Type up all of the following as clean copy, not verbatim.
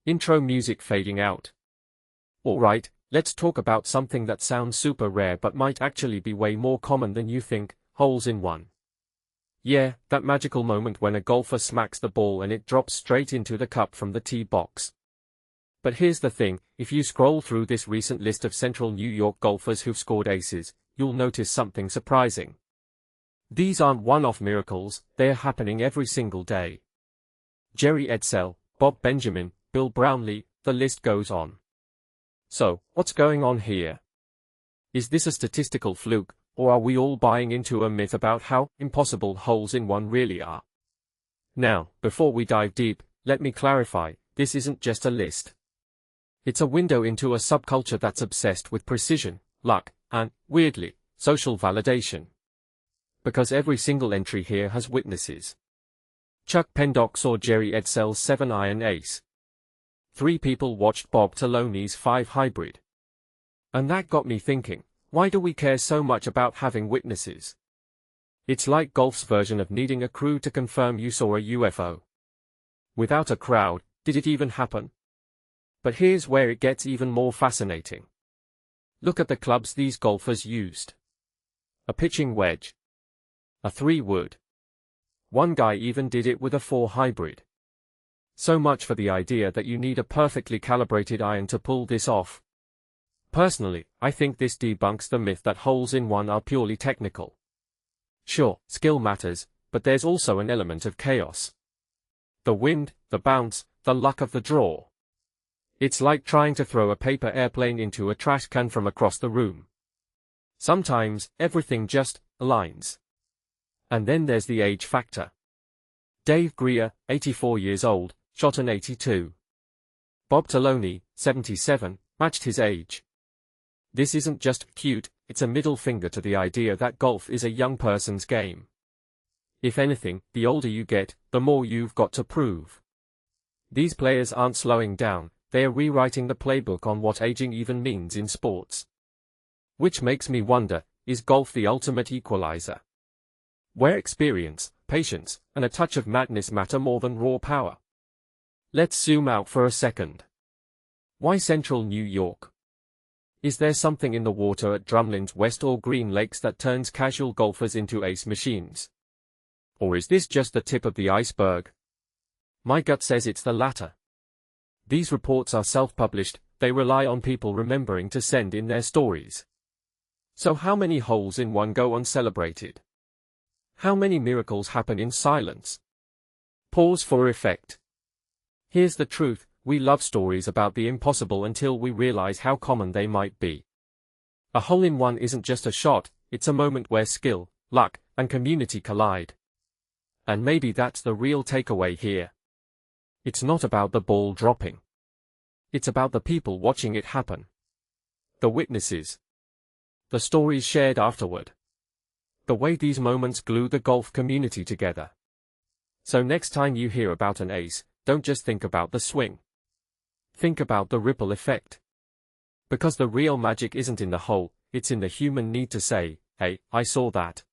Intro music fading out. Alright, let's talk about something that sounds super rare but might actually be way more common than you think, holes in one. Yeah, that magical moment when a golfer smacks the ball and it drops straight into the cup from the tee box. But here's the thing, if you scroll through this recent list of Central New York golfers who've scored aces, you'll notice something surprising. These aren't one-off miracles, they're happening every single day. Jerry Edsell, Bob Benjamin, Bill Brownlee, the list goes on. So, what's going on here? Is this a statistical fluke, or are we all buying into a myth about how impossible holes in one really are? Now, before we dive deep, let me clarify, this isn't just a list. It's a window into a subculture that's obsessed with precision, luck, and, weirdly, social validation. Because every single entry here has witnesses. Chuck Pendock saw Jerry Edsell's 7-iron ace. 3 people watched Bob Taloni's 5 hybrid. And that got me thinking, why do we care so much about having witnesses? It's like golf's version of needing a crew to confirm you saw a UFO. Without a crowd, did it even happen? But here's where it gets even more fascinating. Look at the clubs these golfers used. A pitching wedge. A 3-wood. One guy even did it with a 4 hybrid. So much for the idea that you need a perfectly calibrated iron to pull this off. Personally, I think this debunks the myth that holes in one are purely technical. Sure, skill matters, but there's also an element of chaos. The wind, the bounce, the luck of the draw. It's like trying to throw a paper airplane into a trash can from across the room. Sometimes, everything just aligns. And then there's the age factor. Dave Greer, 84 years old, shot an 82. Bob Taloni, 77, matched his age. This isn't just cute, it's a middle finger to the idea that golf is a young person's game. If anything, the older you get, the more you've got to prove. These players aren't slowing down, they are rewriting the playbook on what aging even means in sports. Which makes me wonder, is golf the ultimate equalizer? Where experience, patience, and a touch of madness matter more than raw power? Let's zoom out for a second. Why Central New York? Is there something in the water at Drumlins West or Green Lakes that turns casual golfers into ace machines? Or is this just the tip of the iceberg? My gut says it's the latter. These reports are self-published, they rely on people remembering to send in their stories. So how many holes in one go uncelebrated? How many miracles happen in silence? Pause for effect. Here's the truth, we love stories about the impossible until we realize how common they might be. A hole-in-one isn't just a shot, it's a moment where skill, luck, and community collide. And maybe that's the real takeaway here. It's not about the ball dropping. It's about the people watching it happen. The witnesses. The stories shared afterward. The way these moments glue the golf community together. So next time you hear about an ace, don't just think about the swing. Think about the ripple effect. Because the real magic isn't in the hole, it's in the human need to say, "Hey, I saw that."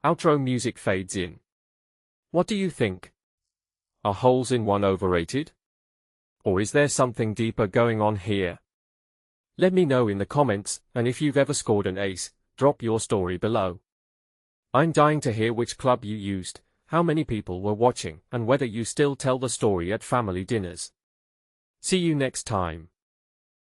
Outro music fades in. What do you think? Are holes in one overrated? Or is there something deeper going on here? Let me know in the comments, and if you've ever scored an ace, drop your story below. I'm dying to hear which club you used, how many people were watching, and whether you still tell the story at family dinners. See you next time.